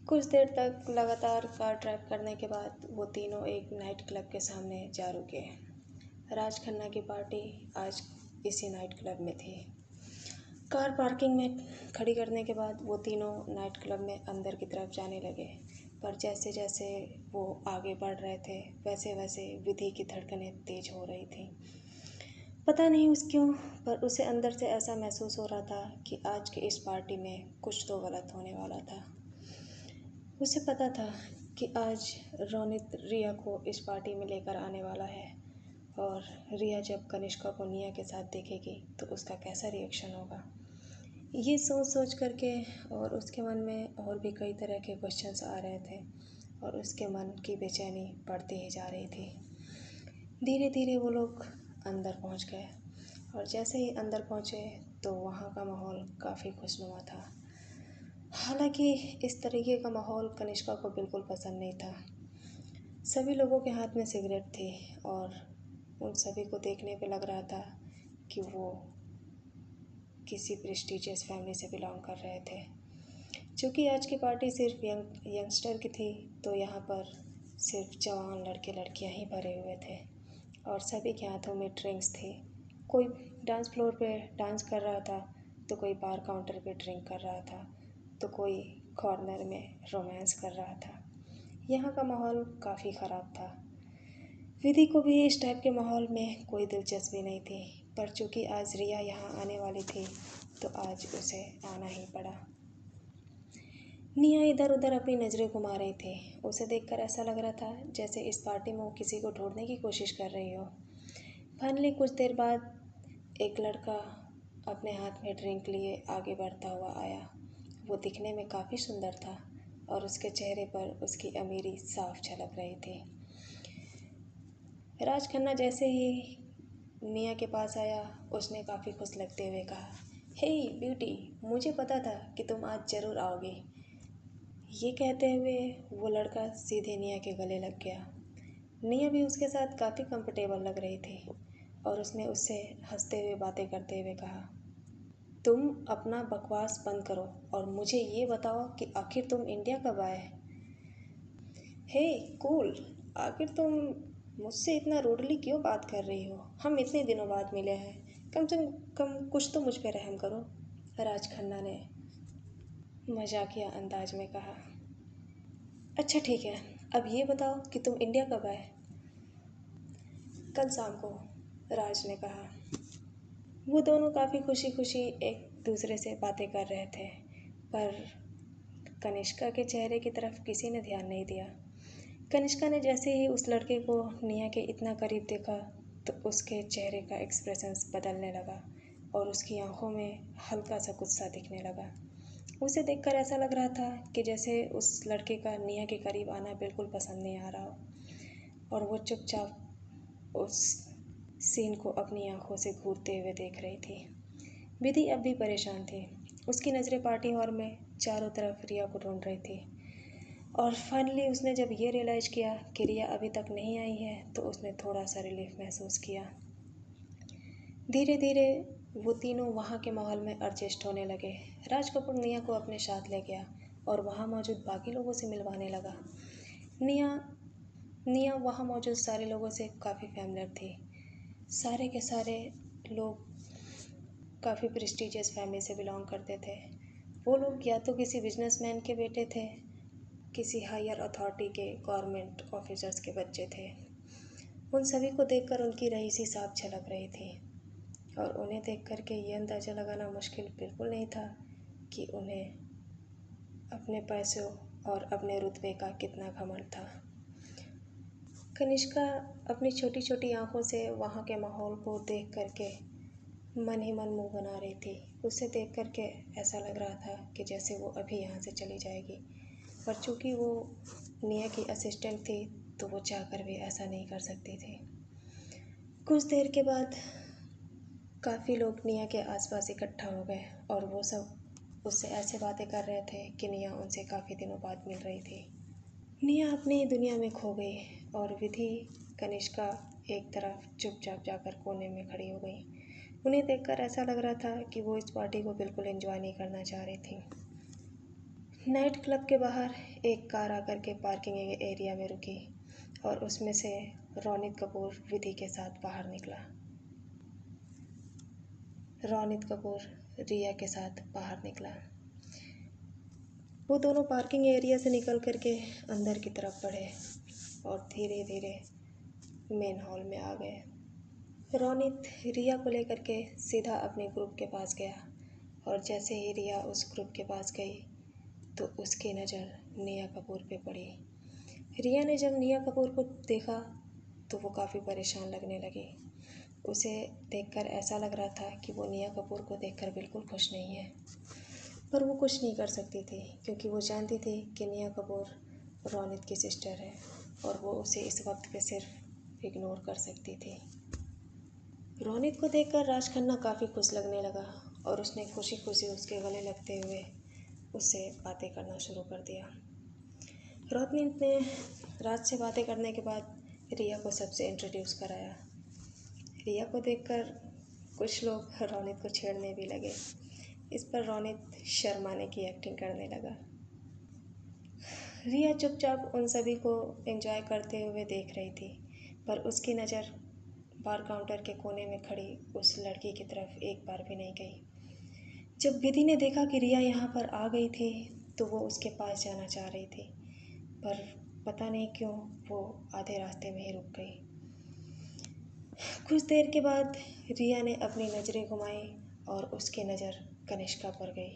कुछ देर तक लगातार कार ड्राइव करने के बाद वो तीनों एक नाइट क्लब के सामने जा रुके। राज खन्ना की पार्टी आज इसी नाइट क्लब में थी। कार पार्किंग में खड़ी करने के बाद वो तीनों नाइट क्लब में अंदर की तरफ जाने लगे, पर जैसे जैसे वो आगे बढ़ रहे थे वैसे वैसे विधि की धड़कनें तेज हो रही थी। पता नहीं उस क्यों, पर उसे अंदर से ऐसा महसूस हो रहा था कि आज की इस पार्टी में कुछ तो गलत होने वाला था। उसे पता था कि आज रोनित रिया को इस पार्टी में लेकर आने वाला है, और रिया जब कनिष्का को निया के साथ देखेगी तो उसका कैसा रिएक्शन होगा। ये सोच सोच करके और उसके मन में और भी कई तरह के क्वेश्चंस आ रहे थे, और उसके मन की बेचैनी बढ़ती ही जा रही थी। धीरे धीरे वो लोग अंदर पहुंच गए, और जैसे ही अंदर पहुंचे तो वहाँ का माहौल काफ़ी खुशनुमा था। हालांकि इस तरीके का माहौल कनिष्का को बिल्कुल पसंद नहीं था। सभी लोगों के हाथ में सिगरेट थी, और उन सभी को देखने पे लग रहा था कि वो किसी प्रेस्टिजियस फैमिली से बिलोंग कर रहे थे। क्योंकि आज की पार्टी सिर्फ यंगस्टर की थी, तो यहाँ पर सिर्फ जवान लड़के लड़कियाँ ही भरे हुए थे, और सभी के हाथों में ड्रिंक्स थी। कोई डांस फ्लोर पे डांस कर रहा था, तो कोई बार काउंटर पे ड्रिंक कर रहा था, तो कोई कॉर्नर में रोमांस कर रहा था। यहाँ का माहौल काफ़ी ख़राब था। विधि को भी इस टाइप के माहौल में कोई दिलचस्पी नहीं थी, पर चूँकि आज रिया यहाँ आने वाली थी तो आज उसे आना ही पड़ा। निया इधर उधर अपनी नज़रें घुमा रही थी। उसे देखकर ऐसा लग रहा था जैसे इस पार्टी में वो किसी को ढूंढने की कोशिश कर रही हो। फाइनली कुछ देर बाद एक लड़का अपने हाथ में ड्रिंक लिए आगे बढ़ता हुआ आया। वो दिखने में काफ़ी सुंदर था, और उसके चेहरे पर उसकी अमीरी साफ झलक रही थी। राज खन्ना जैसे ही निया के पास आया, उसने काफ़ी खुश लगते हुए कहा, हे ब्यूटी, मुझे पता था कि तुम आज ज़रूर आओगी। ये कहते हुए वो लड़का सीधे निया के गले लग गया। निया भी उसके साथ काफ़ी कंफर्टेबल लग रही थी, और उसने उससे हंसते हुए बातें करते हुए कहा, तुम अपना बकवास बंद करो और मुझे ये बताओ कि आखिर तुम इंडिया कब आए। हे कूल, आखिर तुम मुझसे इतना रूडली क्यों बात कर रही हो? हम इतने दिनों बाद मिले हैं, कम से कम कुछ तो मुझ पे रहम करो। राज खन्ना ने मजाकिया अंदाज में कहा। अच्छा ठीक है, अब ये बताओ कि तुम इंडिया कब आए। कल शाम को, राज ने कहा। वो दोनों काफ़ी खुशी खुशी एक दूसरे से बातें कर रहे थे, पर कनिष्का के चेहरे की तरफ किसी ने ध्यान नहीं दिया। कनिष्का ने जैसे ही उस लड़के को निया के इतना करीब देखा तो उसके चेहरे का एक्सप्रेशंस बदलने लगा, और उसकी आंखों में हल्का सा गुस्सा दिखने लगा। उसे देखकर ऐसा लग रहा था कि जैसे उस लड़के का निया के करीब आना बिल्कुल पसंद नहीं आ रहा हो, और वो चुपचाप उस सीन को अपनी आंखों से घूरते हुए देख रही थी। विधि अब भी परेशान थी। उसकी नज़रें पार्टी हॉल में चारों तरफ रिया को ढूंढ रही थी, और फाइनली उसने जब ये रियलाइज़ किया कि रिया अभी तक नहीं आई है तो उसने थोड़ा सा रिलीफ महसूस किया। धीरे धीरे वो तीनों वहाँ के माहौल में एडजस्ट होने लगे। राज कपूर निया को अपने साथ ले गया और वहाँ मौजूद बाकी लोगों से मिलवाने लगा। निया निया वहाँ मौजूद सारे लोगों से काफ़ी फैमिलियर थी। सारे के सारे लोग काफ़ी प्रेस्टिजियस फैमिली से बिलोंग करते थे। वो लोग या तो किसी बिजनेसमैन के बेटे थे, किसी हायर अथॉरिटी के गवर्नमेंट ऑफिसर्स के बच्चे थे। उन सभी को देखकर उनकी रईसी साफ झलक रही थी, और उन्हें देख कर के ये अंदाज़ा लगाना मुश्किल बिल्कुल नहीं था कि उन्हें अपने पैसों और अपने रुतबे का कितना घमंड था। कनिष्का अपनी छोटी छोटी आंखों से वहाँ के माहौल को देख करके मन ही मन मुंह बना रही थी। उसे देख करके ऐसा लग रहा था कि जैसे वो अभी यहाँ से चली जाएगी, पर चूँकि वो निया की असिस्टेंट थी तो वो चाहकर भी ऐसा नहीं कर सकती थी। कुछ देर के बाद काफ़ी लोग निया के आसपास इकट्ठा हो गए, और वो सब उससे ऐसे बातें कर रहे थे कि निया उनसे काफ़ी दिनों बाद मिल रही थी। निया अपनी दुनिया में खो गई, और विधि कनिष्का एक तरफ चुपचाप जाकर कोने में खड़ी हो गई। उन्हें देखकर ऐसा लग रहा था कि वो इस पार्टी को बिल्कुल एंजॉय नहीं करना चाह रही थी। नाइट क्लब के बाहर एक कार आकर के पार्किंग एरिया में रुकी और उसमें से रोनित कपूर विधि के साथ बाहर निकला। रोनित कपूर रिया के साथ बाहर निकला। वो दोनों पार्किंग एरिया से निकल करके अंदर की तरफ बढ़े और धीरे धीरे मेन हॉल में आ गए। रोनित रिया को लेकर के सीधा अपने ग्रुप के पास गया और जैसे ही रिया उस ग्रुप के पास गई तो उसकी नज़र निया कपूर पे पड़ी। रिया ने जब निया कपूर को देखा तो वो काफ़ी परेशान लगने लगी। उसे देखकर ऐसा लग रहा था कि वो निया कपूर को देखकर बिल्कुल खुश नहीं है, पर वो कुछ नहीं कर सकती थी क्योंकि वो जानती थी कि निया कपूर रोनित की सिस्टर है और वो उसे इस वक्त पे सिर्फ इग्नोर कर सकती थी। रोनित को देखकर राज खन्ना काफ़ी खुश लगने लगा और उसने खुशी खुशी उसके गले लगते हुए उससे बातें करना शुरू कर दिया। रोनित ने राज से बातें करने के बाद रिया को सबसे इंट्रोड्यूस कराया। रिया को देखकर कुछ लोग रोनित को छेड़ने भी लगे। इस पर रोनित शर्माने की एक्टिंग करने लगा। रिया चुपचाप उन सभी को एंजॉय करते हुए देख रही थी, पर उसकी नज़र बार काउंटर के कोने में खड़ी उस लड़की की तरफ एक बार भी नहीं गई। जब विधि ने देखा कि रिया यहाँ पर आ गई थी तो वो उसके पास जाना चाह रही थी, पर पता नहीं क्यों वो आधे रास्ते में ही रुक गई। कुछ देर के बाद रिया ने अपनी नज़रें घुमाई और उसकी नज़र कनिष्का पर गई।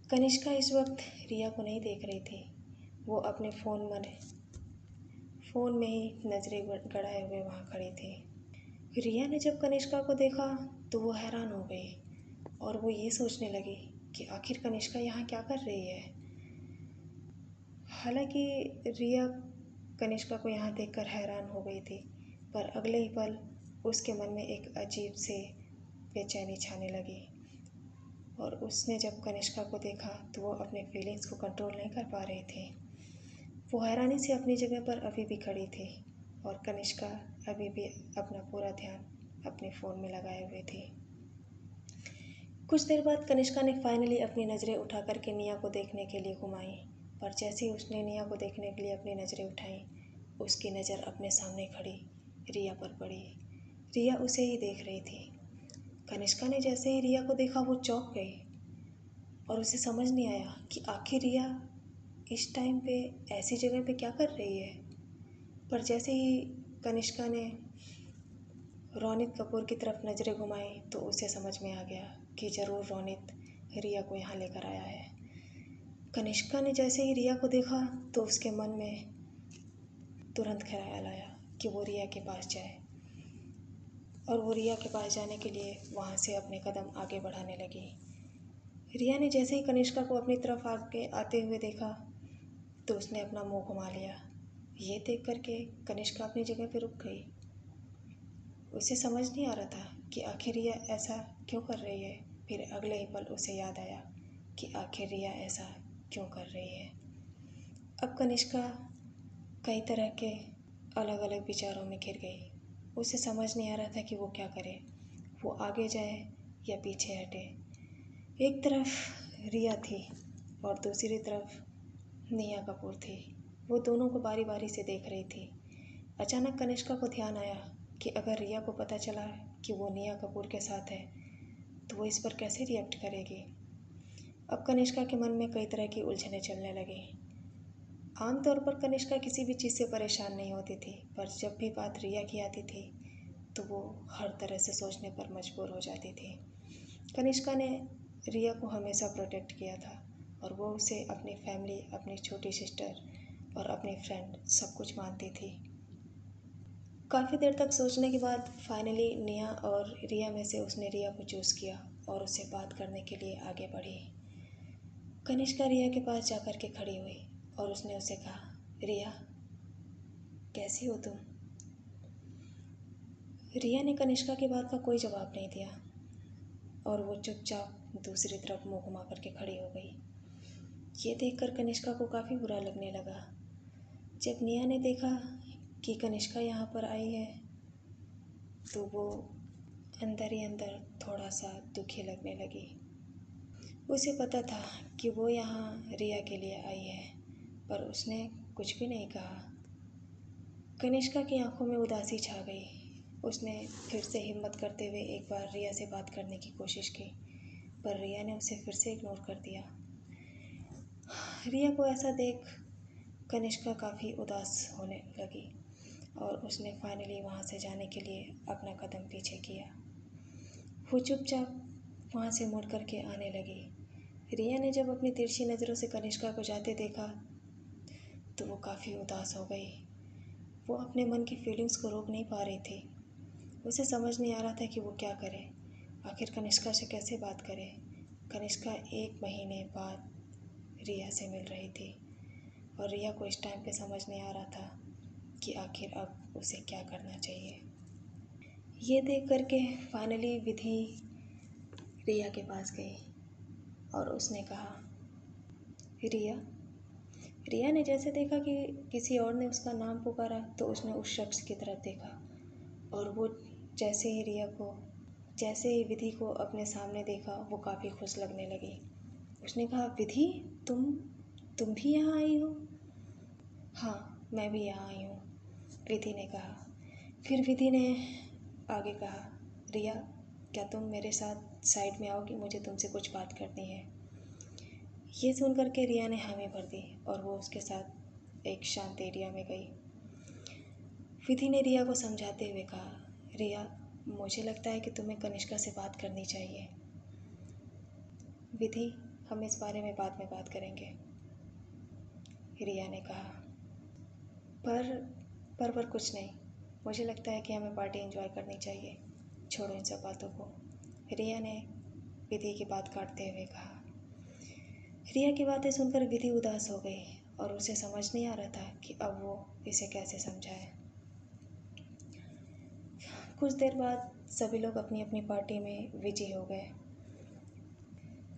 कनिष्का इस वक्त रिया को नहीं देख रही थी, वो अपने फ़ोन में ही नज़रें गड़ाए हुए वहाँ खड़ी थी। रिया ने जब कनिष्का को देखा तो वो हैरान हो गई और वो ये सोचने लगी कि आखिर कनिष्का यहाँ क्या कर रही है। हालांकि रिया कनिष्का को यहाँ देखकर हैरान हो गई थी, पर अगले ही पल उसके मन में एक अजीब से बेचैनी छाने लगी और उसने जब कनिष्का को देखा तो वो अपने फीलिंग्स को कंट्रोल नहीं कर पा रही थी। वो हैरानी से अपनी जगह पर अभी भी खड़ी थी और कनिष्का अभी भी अपना पूरा ध्यान अपने फ़ोन में लगाए हुए थी। कुछ देर बाद कनिष्का ने फाइनली अपनी नज़रें उठा करके निया को देखने के लिए घुमाई, पर जैसे ही उसने निया को देखने के लिए अपनी नज़रें उठाई, उसकी नज़र अपने सामने खड़ी रिया पर पड़ी। रिया उसे ही देख रही थी। कनिष्का ने जैसे ही रिया को देखा वो चौंक गई और उसे समझ नहीं आया कि आखिर रिया इस टाइम पे ऐसी जगह पे क्या कर रही है। पर जैसे ही कनिष्का ने रोनित कपूर की तरफ नज़रें घुमाई तो उसे समझ में आ गया कि ज़रूर रोनित रिया को यहाँ लेकर आया है। कनिष्का ने जैसे ही रिया को देखा तो उसके मन में तुरंत ख्याल आया कि वो रिया के पास जाए और वो रिया के पास जाने के लिए वहाँ से अपने कदम आगे बढ़ाने लगी। रिया ने जैसे ही कनिष्का को अपनी तरफ आगे आते हुए देखा तो उसने अपना मुंह घुमा लिया। ये देख करके कनिष्का अपनी जगह पर रुक गई। उसे समझ नहीं आ रहा था कि आखिर रिया ऐसा क्यों कर रही है। फिर अगले ही पल उसे याद आया कि आखिर रिया ऐसा क्यों कर रही है। अब कनिष्का कई तरह के अलग अलग विचारों में घिर गई। उसे समझ नहीं आ रहा था कि वो क्या करे, वो आगे जाए या पीछे हटे। एक तरफ रिया थी और दूसरी तरफ निया कपूर थी। वो दोनों को बारी बारी से देख रही थी। अचानक कनिष्का को ध्यान आया कि अगर रिया को पता चला कि वो निया कपूर के साथ है तो वो इस पर कैसे रिएक्ट करेगी। अब कनिष्का के मन में कई तरह की उलझनें चलने लगी। आमतौर पर कनिष्का किसी भी चीज़ से परेशान नहीं होती थी, पर जब भी बात रिया की आती थी तो वो हर तरह से सोचने पर मजबूर हो जाती थी। कनिष्का ने रिया को हमेशा प्रोटेक्ट किया था और वो उसे अपनी फैमिली, अपनी छोटी सिस्टर और अपनी फ्रेंड सब कुछ मानती थी। काफ़ी देर तक सोचने के बाद फाइनली निया और रिया में से उसने रिया को चूज़ किया और उससे बात करने के लिए आगे बढ़ी। कनिष्का रिया के पास जाकर के खड़ी हुई और उसने उसे कहा, रिया कैसी हो तुम। रिया ने कनिष्का की बात का कोई जवाब नहीं दिया और वो चुपचाप दूसरी तरफ मुंह घुमा करके खड़ी हो गई। ये देखकर कनिष्का को काफ़ी बुरा लगने लगा। जब निया ने देखा कि कनिष्का यहाँ पर आई है तो वो अंदर ही अंदर थोड़ा सा दुखी लगने लगी। उसे पता था कि वो यहाँ रिया के लिए आई है, पर उसने कुछ भी नहीं कहा। कनिष्का की आंखों में उदासी छा गई। उसने फिर से हिम्मत करते हुए एक बार रिया से बात करने की कोशिश की, पर रिया ने उसे फिर से इग्नोर कर दिया। रिया को ऐसा देख कनिष्का काफ़ी उदास होने लगी और उसने फाइनली वहाँ से जाने के लिए अपना कदम पीछे किया। वो चुपचाप वहाँ से मुड़ कर के आने लगी। रिया ने जब अपनी तिरछी नज़रों से कनिष्का को जाते देखा तो वो काफ़ी उदास हो गई। वो अपने मन की फीलिंग्स को रोक नहीं पा रही थी। उसे समझ नहीं आ रहा था कि वो क्या करे। आखिर कनिष्का से कैसे बात करे। कनिष्का 1 महीने बाद रिया से मिल रही थी और रिया को इस टाइम पे समझ नहीं आ रहा था कि आखिर अब उसे क्या करना चाहिए। ये देख करके फाइनली विधि रिया के पास गई और उसने कहा, रिया। रिया ने जैसे देखा कि किसी और ने उसका नाम पुकारा तो उसने उस शख्स की तरफ देखा और वो जैसे ही विधि को अपने सामने देखा वो काफ़ी खुश लगने लगी। उसने कहा, विधि, तुम भी यहाँ आई हो? हाँ, मैं भी यहाँ आई हूँ, विधि ने कहा। फिर विधि ने आगे कहा, रिया, क्या तुम मेरे साथ साइड में आओगी? मुझे तुमसे कुछ बात करनी है। ये सुन कर के रिया ने हामी भर दी और वो उसके साथ एक शांत एरिया में गई। विधि ने रिया को समझाते हुए कहा, रिया, मुझे लगता है कि तुम्हें कनिष्का से बात करनी चाहिए। विधि, हम इस बारे में बाद में बात करेंगे, रिया ने कहा। पर कुछ नहीं, मुझे लगता है कि हमें पार्टी एंजॉय करनी चाहिए। छोड़ो इन सब बातों को, रिया ने विधि की बात काटते हुए कहा। रिया की बातें सुनकर विधि उदास हो गई और उसे समझ नहीं आ रहा था कि अब वो इसे कैसे समझाए। कुछ देर बाद सभी लोग अपनी अपनी पार्टी में बिजी हो गए।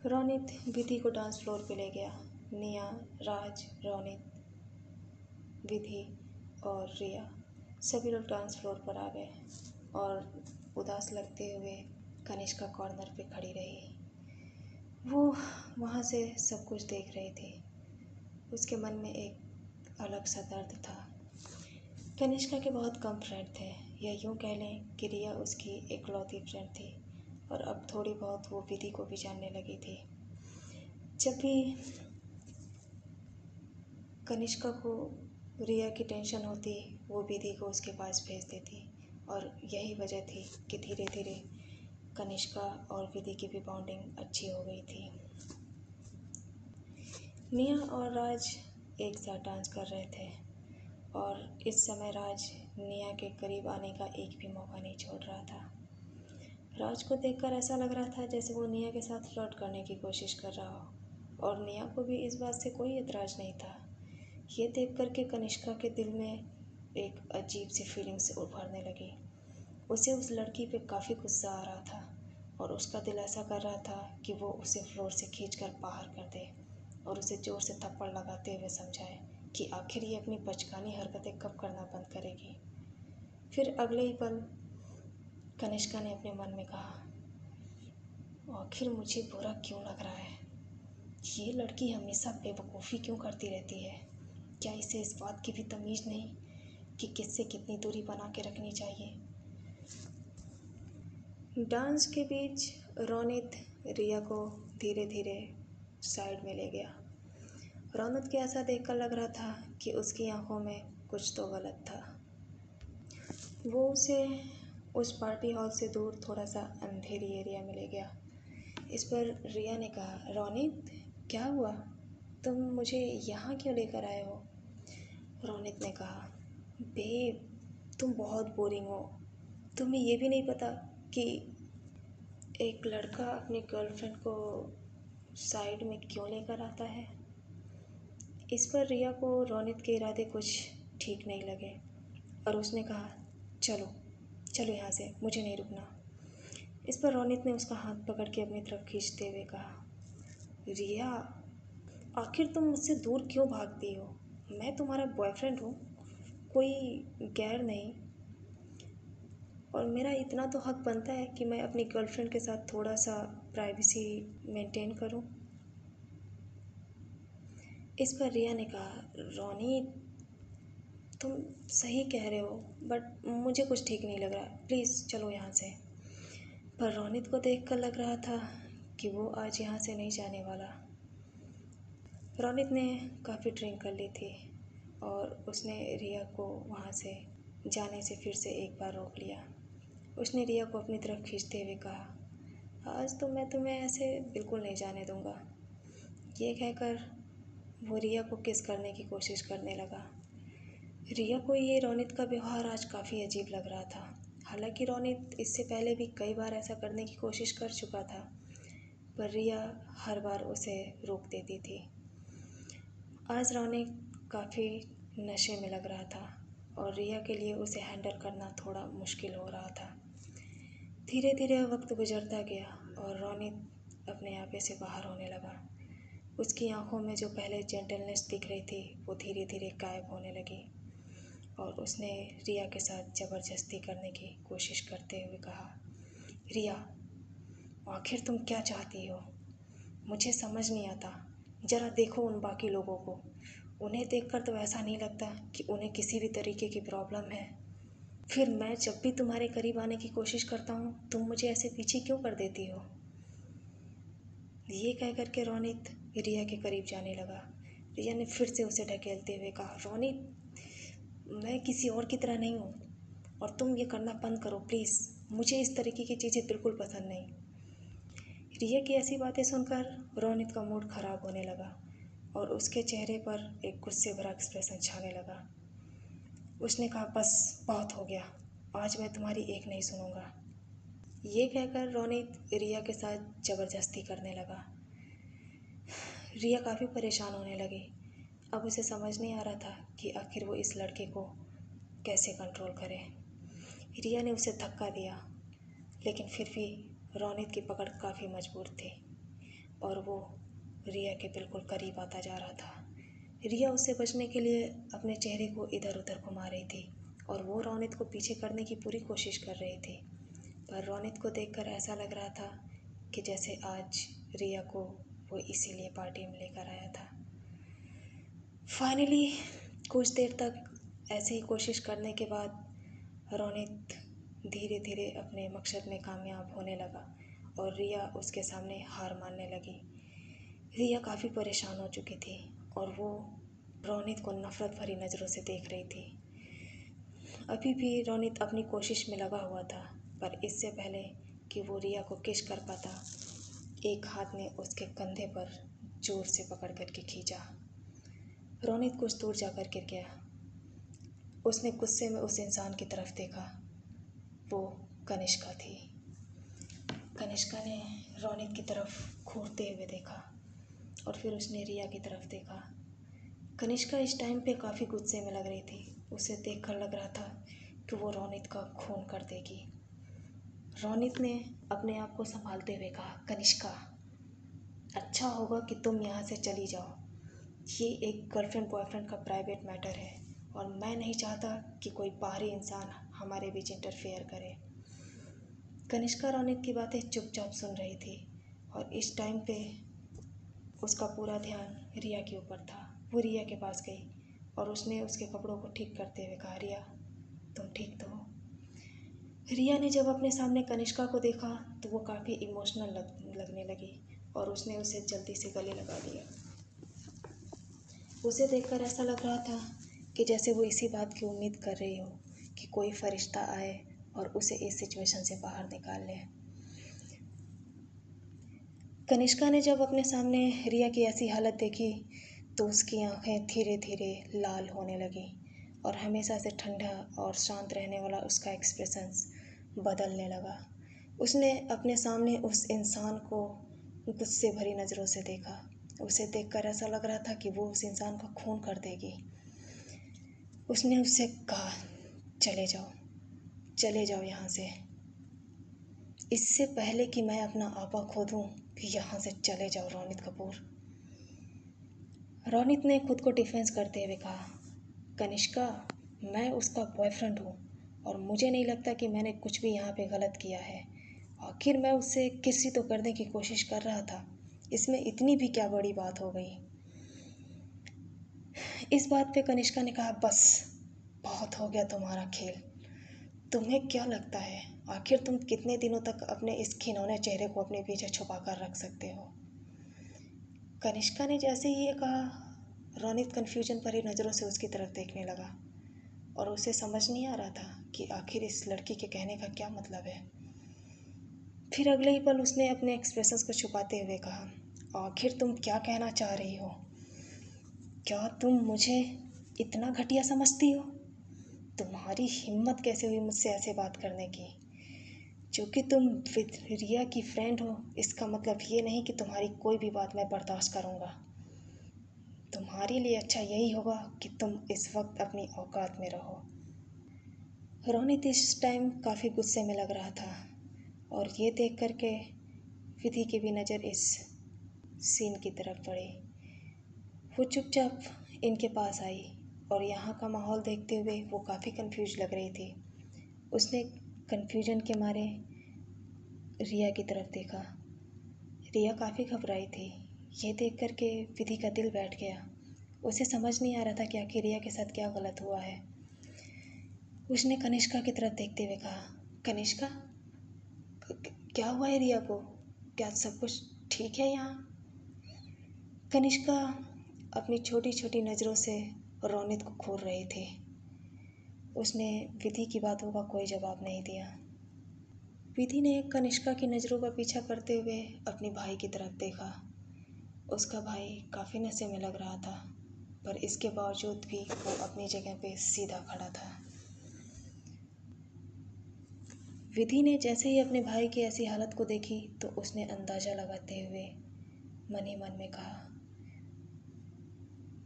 रोनित विधि को डांस फ्लोर पे ले गया। निया, राज, रोनित, विधि और रिया सभी लोग डांस फ्लोर पर आ गए और उदास लगते हुए कनिष्का कॉर्नर पे खड़ी रही। वो वहाँ से सब कुछ देख रही थी। उसके मन में एक अलग सा दर्द था। कनिष्का के बहुत कम फ्रेंड थे, या यूँ कह लें कि रिया उसकी इकलौती फ्रेंड थी और अब थोड़ी बहुत वो विधि को भी जानने लगी थी। जब भी कनिष्का को रिया की टेंशन होती वो विधि को उसके पास भेज देती और यही वजह थी कि धीरे धीरे कनिष्का और विधि की भी बॉन्डिंग अच्छी हो गई थी। निया और राज एक साथ डांस कर रहे थे और इस समय राज निया के करीब आने का एक भी मौका नहीं छोड़ रहा था। राज को देखकर ऐसा लग रहा था जैसे वो निया के साथ फ्लर्ट करने की कोशिश कर रहा हो और निया को भी इस बात से कोई एतराज़ नहीं था। ये देख कर के कनिष्का के दिल में एक अजीब सी फीलिंग्स उभरने लगी। उसे उस लड़की पे काफ़ी गुस्सा आ रहा था और उसका दिल ऐसा कर रहा था कि वो उसे फ्लोर से खींचकर बाहर कर दे और उसे ज़ोर से थप्पड़ लगाते हुए समझाए कि आखिर ये अपनी बचकानी हरकतें कब करना बंद करेगी। फिर अगले ही पल कनिष्का ने अपने मन में कहा, आखिर मुझे बुरा क्यों लग रहा है? ये लड़की हमेशा बेवकूफ़ी क्यों करती रहती है? क्या इसे इस बात की भी तमीज़ नहीं कि किससे कितनी दूरी बना के रखनी चाहिए? डांस के बीच रोनित रिया को धीरे धीरे साइड में ले गया। रोनित के ऐसा देखकर लग रहा था कि उसकी आंखों में कुछ तो गलत था। वो उसे उस पार्टी हॉल से दूर थोड़ा सा अंधेरी एरिया में ले गया। इस पर रिया ने कहा, रोनित, क्या हुआ? तुम मुझे यहाँ क्यों लेकर आए हो? रोनित ने कहा, बेब, तुम बहुत बोरिंग हो। तुम्हें ये भी नहीं पता कि एक लड़का अपनी गर्लफ्रेंड को साइड में क्यों लेकर आता है? इस पर रिया को रोनित के इरादे कुछ ठीक नहीं लगे और उसने कहा, चलो चलो यहाँ से, मुझे नहीं रुकना। इस पर रोनित ने उसका हाथ पकड़ के अपनी तरफ खींचते हुए कहा, रिया, आखिर तुम मुझसे दूर क्यों भागती हो? मैं तुम्हारा बॉयफ्रेंड हूँ, कोई गैर नहीं, और मेरा इतना तो हक बनता है कि मैं अपनी गर्लफ्रेंड के साथ थोड़ा सा प्राइवेसी मेंटेन करूँ। इस पर रिया ने कहा, रोनी तुम सही कह रहे हो, बट मुझे कुछ ठीक नहीं लग रहा, प्लीज़ चलो यहाँ से। पर रोनित को देखकर लग रहा था कि वो आज यहाँ से नहीं जाने वाला। रोनित ने काफ़ी ड्रिंक कर ली थी और उसने रिया को वहाँ से जाने से फिर से एक बार रोक लिया। उसने रिया को अपनी तरफ खींचते हुए कहा, आज तो मैं तुम्हें ऐसे बिल्कुल नहीं जाने दूँगा। ये कहकर वो रिया को किस करने की कोशिश करने लगा। रिया को ये रोनित का व्यवहार आज काफ़ी अजीब लग रहा था। हालांकि रोनित इससे पहले भी कई बार ऐसा करने की कोशिश कर चुका था, पर रिया हर बार उसे रोक देती थी। आज रोनित काफ़ी नशे में लग रहा था और रिया के लिए उसे हैंडल करना थोड़ा मुश्किल हो रहा था। धीरे धीरे वक्त गुजरता गया और रोनित अपने आपे से बाहर होने लगा। उसकी आंखों में जो पहले जेंटलनेस दिख रही थी वो धीरे धीरे गायब होने लगी और उसने रिया के साथ ज़बरदस्ती करने की कोशिश करते हुए कहा, रिया आखिर तुम क्या चाहती हो? मुझे समझ नहीं आता। ज़रा देखो उन बाकी लोगों को, उन्हें देखकर तो ऐसा नहीं लगता कि उन्हें किसी भी तरीके की प्रॉब्लम है। फिर मैं जब भी तुम्हारे करीब आने की कोशिश करता हूँ तुम मुझे ऐसे पीछे क्यों कर देती हो? ये कह कर के रोनित रिया के करीब जाने लगा। रिया ने फिर से उसे ढकेलते हुए कहा, रोनित मैं किसी और की तरह नहीं हूँ और तुम ये करना बंद करो प्लीज़। मुझे इस तरीके की चीज़ें बिल्कुल पसंद नहीं। रिया की ऐसी बातें सुनकर रोनित का मूड ख़राब होने लगा और उसके चेहरे पर एक गुस्से भरा एक्सप्रेशन छाने लगा। उसने कहा, बस बहुत हो गया, आज मैं तुम्हारी एक नहीं सुनूंगा। ये कहकर रोनित रिया के साथ ज़बरदस्ती करने लगा। रिया काफ़ी परेशान होने लगी। अब उसे समझ नहीं आ रहा था कि आखिर वो इस लड़के को कैसे कंट्रोल करे। रिया ने उसे धक्का दिया, लेकिन फिर भी रोनित की पकड़ काफ़ी मजबूत थी और वो रिया के बिल्कुल करीब आता जा रहा था। रिया उससे बचने के लिए अपने चेहरे को इधर उधर घुमा रही थी और वो रोनित को पीछे करने की पूरी कोशिश कर रही थी, पर रोनित को देखकर ऐसा लग रहा था कि जैसे आज रिया को वो इसीलिए पार्टी में लेकर आया था। फाइनली कुछ देर तक ऐसे ही कोशिश करने के बाद रोनित धीरे धीरे अपने मकसद में कामयाब होने लगा और रिया उसके सामने हार मानने लगी। रिया काफ़ी परेशान हो चुकी थी और वो रोनित को नफ़रत भरी नज़रों से देख रही थी। अभी भी रोनित अपनी कोशिश में लगा हुआ था, पर इससे पहले कि वो रिया को किस कर पाता, एक हाथ ने उसके कंधे पर जोर से पकड़ करके खींचा। रोनित कुछ दूर जाकर गिर गया। उसने गुस्से में उस इंसान की तरफ देखा। वो कनिष्का थी। कनिष्का ने रोनित की तरफ घूरते हुए देखा और फिर उसने रिया की तरफ देखा। कनिष्का इस टाइम पे काफ़ी गुस्से में लग रही थी। उसे देखकर लग रहा था कि वो रोनित का खून कर देगी। रोनित ने अपने आप को संभालते हुए कहा, कनिष्का अच्छा होगा कि तुम यहाँ से चली जाओ। ये एक गर्लफ्रेंड बॉयफ्रेंड का प्राइवेट मैटर है और मैं नहीं चाहता कि कोई बाहरी इंसान हमारे बीच इंटरफेयर करे। कनिष्का रोनित की बातें चुपचाप सुन रही थी और इस टाइम पे उसका पूरा ध्यान रिया के ऊपर था। वो रिया के पास गई और उसने उसके कपड़ों को ठीक करते हुए कहा, रिया तुम ठीक तो हो? रिया ने जब अपने सामने कनिष्का को देखा तो वो काफ़ी इमोशनल लगने लगी और उसने उसे जल्दी से गले लगा लिया। उसे देखकर ऐसा लग रहा था कि जैसे वो इसी बात की उम्मीद कर रही हो कि कोई फरिश्ता आए और उसे इस सिचुएशन से बाहर निकाल ले। कनिष्का ने जब अपने सामने रिया की ऐसी हालत देखी तो उसकी आंखें धीरे धीरे लाल होने लगी और हमेशा से ठंडा और शांत रहने वाला उसका एक्सप्रेशंस बदलने लगा। उसने अपने सामने उस इंसान को गुस्से भरी नज़रों से देखा। उसे देखकर ऐसा लग रहा था कि वो उस इंसान का खून कर देगी। उसने उससे कहा, चले जाओ यहाँ से। इससे पहले कि मैं अपना आपा खो दूँ, यहाँ से चले जाओ रोनित कपूर। रोनित ने खुद को डिफेंस करते हुए कहा, कनिष्का मैं उसका बॉयफ्रेंड हूँ और मुझे नहीं लगता कि मैंने कुछ भी यहाँ पे गलत किया है। आखिर मैं उससे किसी तो करने की कोशिश कर रहा था, इसमें इतनी भी क्या बड़ी बात हो गई। इस बात पे कनिष्का ने कहा, बस बहुत हो गया तुम्हारा खेल। तुम्हें क्या लगता है आखिर तुम कितने दिनों तक अपने इस खिलौने चेहरे को अपने पीछे छुपा कर रख सकते हो? कनिष्का ने जैसे ही ये कहा, रोनित कन्फ्यूजन भरी नज़रों से उसकी तरफ देखने लगा और उसे समझ नहीं आ रहा था कि आखिर इस लड़की के कहने का क्या मतलब है। फिर अगले ही पल उसने अपने एक्सप्रेशंस को छुपाते हुए कहा, आखिर तुम क्या कहना चाह रही हो? क्या तुम मुझे इतना घटिया समझती हो? तुम्हारी हिम्मत कैसे हुई मुझसे ऐसे बात करने की? क्योंकि तुम रिया की फ्रेंड हो इसका मतलब ये नहीं कि तुम्हारी कोई भी बात मैं बर्दाश्त करूँगा। तुम्हारे लिए अच्छा यही होगा कि तुम इस वक्त अपनी औकात में रहो। रोनित इस टाइम काफ़ी गुस्से में लग रहा था और ये देख कर के विधि की भी नज़र इस सीन की तरफ पड़ी। वो चुपचाप इनके पास आई और यहाँ का माहौल देखते हुए वो काफ़ी कंफ्यूज लग रही थी। उसने कंफ्यूजन के मारे रिया की तरफ देखा। रिया काफ़ी घबराई थी। ये देख कर के विधि का दिल बैठ गया। उसे समझ नहीं आ रहा था कि आखिर रिया के साथ क्या गलत हुआ है। उसने कनिष्का की तरफ देखते हुए कहा, कनिष्का, क्या हुआ है रिया को? क्या सब कुछ ठीक है यहाँ? कनिष्का अपनी छोटी छोटी नज़रों से रोनित को घूर रही थी। उसने विधि की बातों का कोई जवाब नहीं दिया। विधि ने कनिष्का की नज़रों का पीछा करते हुए अपने भाई की तरफ देखा। उसका भाई काफ़ी नशे में लग रहा था, पर इसके बावजूद भी वो अपनी जगह पे सीधा खड़ा था। विधि ने जैसे ही अपने भाई की ऐसी हालत को देखी तो उसने अंदाज़ा लगाते हुए मन ही मन में कहा,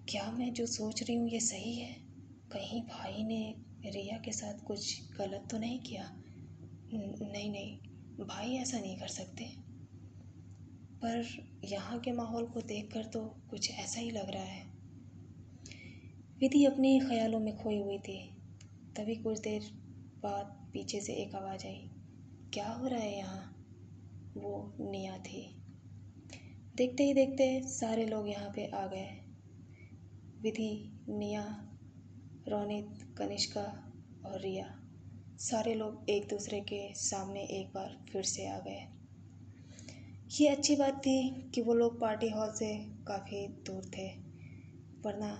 क्या मैं जो सोच रही हूँ ये सही है? कहीं भाई ने रिया के साथ कुछ गलत तो नहीं किया? नहीं नहीं, भाई ऐसा नहीं कर सकते। पर यहाँ के माहौल को देखकर तो कुछ ऐसा ही लग रहा है। विधि अपने ख्यालों में खोई हुई थी। तभी कुछ देर बाद पीछे से एक आवाज़ आई, क्या हो रहा है यहाँ? वो निया थी। देखते ही देखते सारे लोग यहाँ पे आ गए। विधि, निया, रोनित, कनिष्का और रिया, सारे लोग एक दूसरे के सामने एक बार फिर से आ गए। ये अच्छी बात थी कि वो लोग पार्टी हॉल से काफ़ी दूर थे, वरना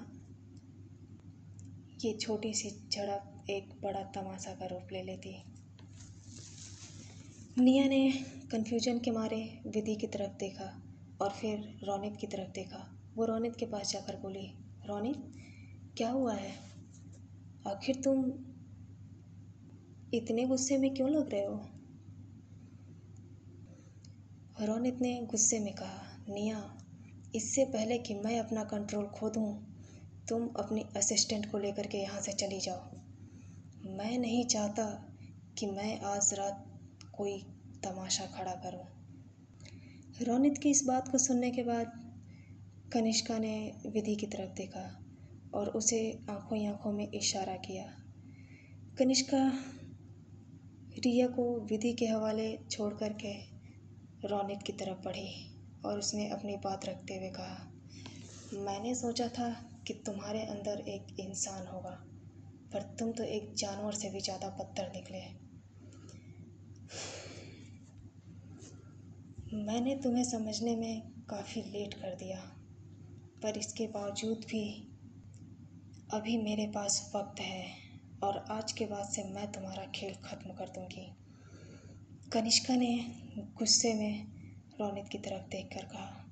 ये छोटी सी झड़प एक बड़ा तमाशा का रूप ले लेती। निया ने कन्फ्यूजन के मारे विधि की तरफ देखा और फिर रोनित की तरफ देखा। वो रोनित के पास जाकर बोली, रोनित, क्या हुआ है? आखिर तुम इतने गुस्से में क्यों लग रहे हो? रोनित ने गुस्से में कहा, निया, इससे पहले कि मैं अपना कंट्रोल खो दूँ, तुम अपनी असिस्टेंट को लेकर के यहाँ से चली जाओ। मैं नहीं चाहता कि मैं आज रात कोई तमाशा खड़ा करूं। रोनित की इस बात को सुनने के बाद कनिष्का ने विधि की तरफ देखा और उसे आंखों ही आंखों में इशारा किया। कनिष्का रिया को विधि के हवाले छोड़ कर के रोनित की तरफ बढ़ी और उसने अपनी बात रखते हुए कहा, मैंने सोचा था कि तुम्हारे अंदर एक इंसान होगा, पर तुम तो एक जानवर से भी ज़्यादा बदतर निकले। मैंने तुम्हें समझने में काफ़ी लेट कर दिया, पर इसके बावजूद भी अभी मेरे पास वक्त है और आज के बाद से मैं तुम्हारा खेल ख़त्म कर दूंगी। कनिष्का ने गुस्से में रोनित की तरफ देखकर कहा।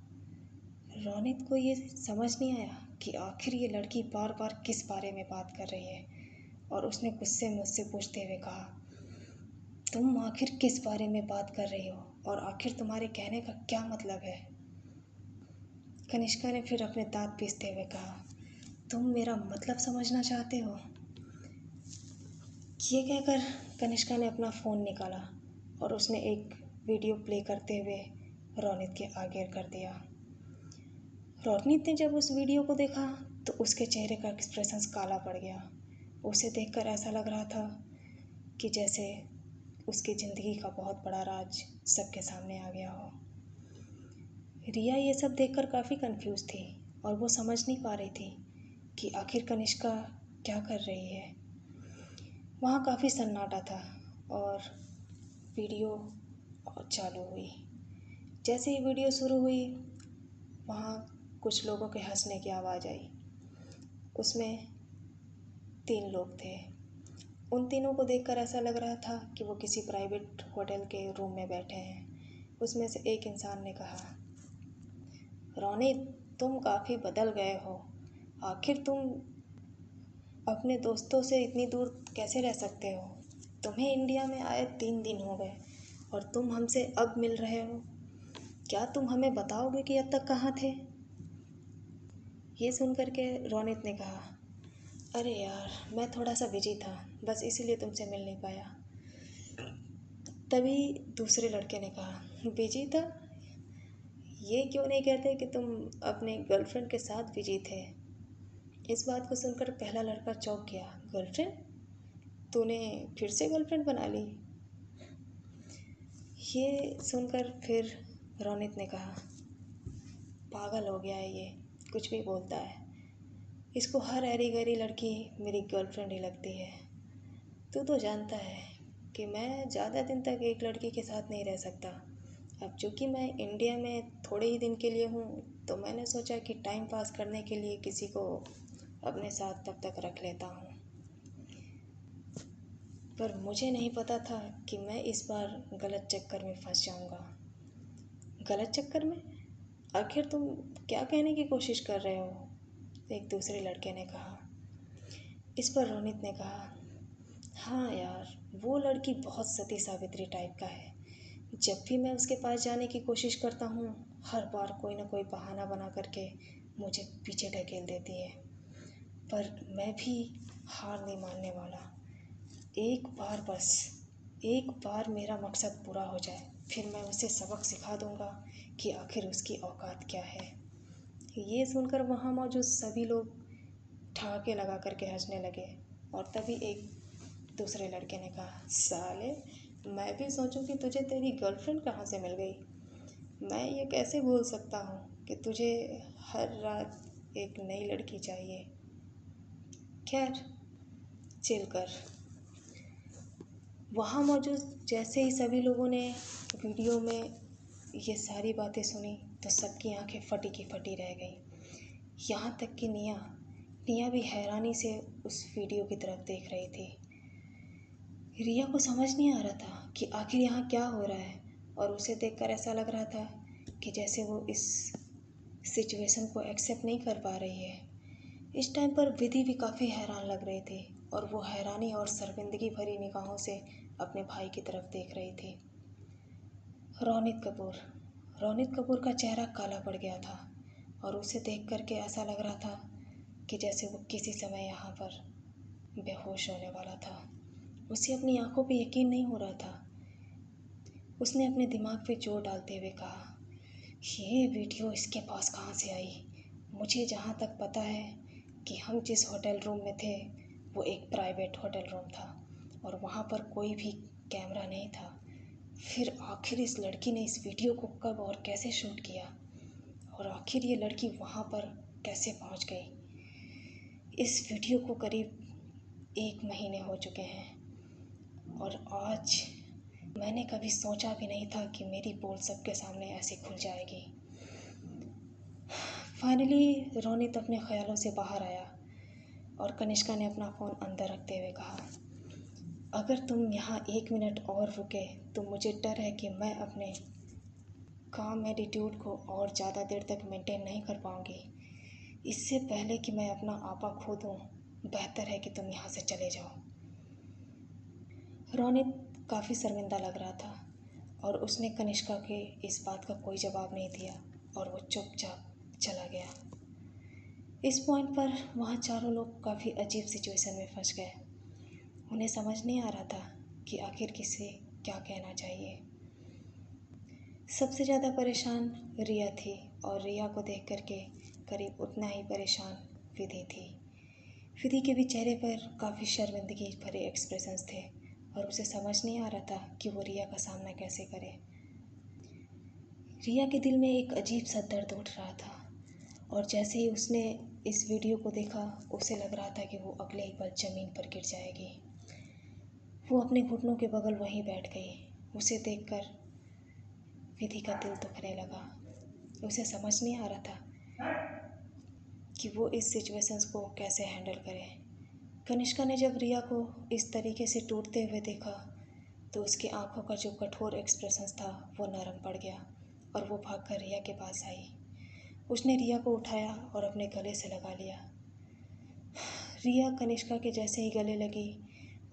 रोनित को ये समझ नहीं आया कि आखिर ये लड़की बार बार किस बारे में बात कर रही है और उसने गुस्से में उससे पूछते हुए कहा, तुम आखिर किस बारे में बात कर रही हो और आखिर तुम्हारे कहने का क्या मतलब है? कनिष्का ने फिर अपने दांत पीसते हुए कहा, तुम मेरा मतलब समझना चाहते हो? ये कहकर कनिष्का ने अपना फ़ोन निकाला और उसने एक वीडियो प्ले करते हुए रोनित के आगे कर दिया। रोनित ने जब उस वीडियो को देखा तो उसके चेहरे का एक्सप्रेशन काला पड़ गया। उसे देखकर ऐसा लग रहा था कि जैसे उसकी ज़िंदगी का बहुत बड़ा राज सबके सामने आ गया हो। रिया ये सब देखकर काफ़ी कंफ्यूज थी और वो समझ नहीं पा रही थी कि आखिर कनिष्का क्या कर रही है। वहाँ काफ़ी सन्नाटा था और वीडियो चालू हुई। जैसे ही वीडियो शुरू हुई, वहाँ कुछ लोगों के हंसने की आवाज़ आई। उसमें 3 लोग थे। उन तीनों को देखकर ऐसा लग रहा था कि वो किसी प्राइवेट होटल के रूम में बैठे हैं। उसमें से एक इंसान ने कहा, रोनित, तुम काफ़ी बदल गए हो। आखिर तुम अपने दोस्तों से इतनी दूर कैसे रह सकते हो? तुम्हें इंडिया में आए 3 दिन हो गए और तुम हमसे अब मिल रहे हो। क्या तुम हमें बताओगे कि अब तक कहाँ थे? ये सुन कर के रोनित ने कहा, अरे यार, मैं थोड़ा सा बिजी था, बस इसीलिए तुमसे मिल नहीं पाया। तभी दूसरे लड़के ने कहा, बिजी था? ये क्यों नहीं कहते कि तुम अपने गर्लफ्रेंड के साथ बिजी थे? इस बात को सुनकर पहला लड़का चौंक गया। गर्लफ्रेंड? तूने फिर से गर्लफ्रेंड बना ली? ये सुनकर फिर रोनित ने कहा, पागल हो गया है ये, कुछ भी बोलता है। इसको हर ऐरी गैरी लड़की मेरी गर्लफ्रेंड ही लगती है। तू तो जानता है कि मैं ज़्यादा दिन तक एक लड़की के साथ नहीं रह सकता। अब चूँकि मैं इंडिया में थोड़े ही दिन के लिए हूँ, तो मैंने सोचा कि टाइम पास करने के लिए किसी को अपने साथ तब तक रख लेता हूँ। पर मुझे नहीं पता था कि मैं इस बार गलत चक्कर में फंस जाऊँगा। गलत चक्कर में? आखिर तुम क्या कहने की कोशिश कर रहे हो? एक दूसरे लड़के ने कहा। इस पर रोनित ने कहा, हाँ यार, वो लड़की बहुत सती सावित्री टाइप का है। जब भी मैं उसके पास जाने की कोशिश करता हूँ, हर बार कोई ना कोई बहाना बना करके मुझे पीछे ढकेल देती है। पर मैं भी हार नहीं मानने वाला। एक बार मेरा मकसद पूरा हो जाए, फिर मैं उसे सबक सिखा दूँगा कि आखिर उसकी औकात क्या है। ये सुनकर वहाँ मौजूद सभी लोग ठहाके लगा करके हंसने लगे और तभी एक दूसरे लड़के ने कहा, साले, मैं भी सोचूं कि तुझे तेरी गर्लफ्रेंड कहाँ से मिल गई। मैं ये कैसे भूल सकता हूँ कि तुझे हर रात एक नई लड़की चाहिए। खैर, चिल कर। वहाँ मौजूद जैसे ही सभी लोगों ने वीडियो में ये सारी बातें सुनी, तो सबकी आंखें फटी की फटी रह गई। यहाँ तक कि निया भी हैरानी से उस वीडियो की तरफ देख रही थी। रिया को समझ नहीं आ रहा था कि आखिर यहाँ क्या हो रहा है, और उसे देखकर ऐसा लग रहा था कि जैसे वो इस सिचुएशन को एक्सेप्ट नहीं कर पा रही है। इस टाइम पर विधि भी काफ़ी हैरान लग रही थी और वो हैरानी और शर्मिंदगी भरी निगाहों से अपने भाई की तरफ देख रही थी। रोनित कपूर का चेहरा काला पड़ गया था और उसे देख करके ऐसा लग रहा था कि जैसे वो किसी समय यहाँ पर बेहोश होने वाला था। उसे अपनी आंखों पे यकीन नहीं हो रहा था। उसने अपने दिमाग पे जोर डालते हुए कहा, ये वीडियो इसके पास कहाँ से आई? मुझे जहाँ तक पता है कि हम जिस होटल रूम में थे, वो एक प्राइवेट होटल रूम था और वहाँ पर कोई भी कैमरा नहीं था। फिर आखिर इस लड़की ने इस वीडियो को कब और कैसे शूट किया, और आखिर ये लड़की वहाँ पर कैसे पहुँच गई? इस वीडियो को करीब 1 महीने हो चुके हैं और आज मैंने कभी सोचा भी नहीं था कि मेरी पोल सबके सामने ऐसे खुल जाएगी। फाइनली रोनित अपने ख्यालों से बाहर आया और कनिष्का ने अपना फ़ोन अंदर रखते हुए कहा, अगर तुम यहाँ 1 मिनट और रुके तो मुझे डर है कि मैं अपने काम एटीट्यूड को और ज़्यादा देर तक मेंटेन नहीं कर पाऊँगी। इससे पहले कि मैं अपना आपा खो दूँ, बेहतर है कि तुम यहाँ से चले जाओ। रोनित काफ़ी शर्मिंदा लग रहा था और उसने कनिष्का के इस बात का कोई जवाब नहीं दिया और वो चुपचाप चला गया। इस पॉइंट पर वहाँ चारों लोग काफ़ी अजीब सिचुएशन में फंस गए। उन्हें समझ नहीं आ रहा था कि आखिर किसे क्या कहना चाहिए। सबसे ज़्यादा परेशान रिया थी और रिया को देख करके करीब उतना ही परेशान विधि थी। विधि के भी चेहरे पर काफ़ी शर्मिंदगी भरे एक्सप्रेशंस थे और उसे समझ नहीं आ रहा था कि वो रिया का सामना कैसे करे। रिया के दिल में एक अजीब सा दर्द उठ रहा था और जैसे ही उसने इस वीडियो को देखा उसे लग रहा था कि वो अगले ही पल ज़मीन पर गिर जाएगी। वो अपने घुटनों के बगल वहीं बैठ गई। उसे देखकर विधि का दिल दुखने लगा। उसे समझ नहीं आ रहा था कि वो इस सिचुएशंस को कैसे हैंडल करे। कनिष्का ने जब रिया को इस तरीके से टूटते हुए देखा तो उसकी आंखों का जो कठोर एक्सप्रेशंस था वो नरम पड़ गया और वो भागकर रिया के पास आई। उसने रिया को उठाया और अपने गले से लगा लिया। रिया कनिष्का के जैसे ही गले लगी,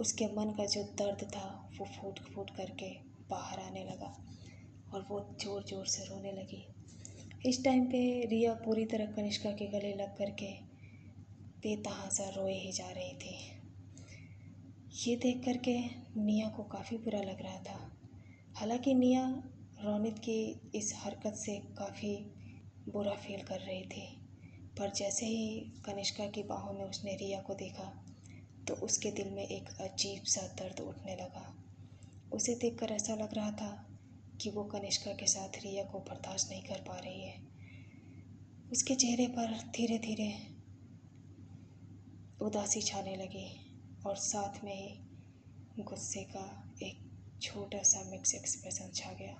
उसके मन का जो दर्द था वो फूट फूट करके बाहर आने लगा और वो ज़ोर ज़ोर से रोने लगी। इस टाइम पे रिया पूरी तरह कनिष्का के गले लग करके बेतहासा रोए ही जा रही थी। ये देख करके निया को काफ़ी बुरा लग रहा था। हालांकि निया रोनित की इस हरकत से काफ़ी बुरा फील कर रही थी, पर जैसे ही कनिष्का की बाहों में उसने रिया को देखा तो उसके दिल में एक अजीब सा दर्द उठने लगा। उसे देखकर ऐसा लग रहा था कि वो कनिष्का के साथ रिया को बर्दाश्त नहीं कर पा रही है। उसके चेहरे पर धीरे धीरे उदासी छाने लगी और साथ में ही गुस्से का एक छोटा सा मिक्स एक्सप्रेशन छा गया।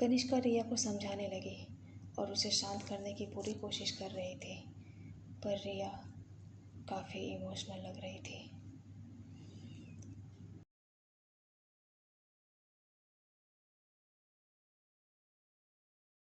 कनिष्का रिया को समझाने लगी और उसे शांत करने की पूरी कोशिश कर रही थी, पर रिया काफ़ी इमोशनल लग रही थी।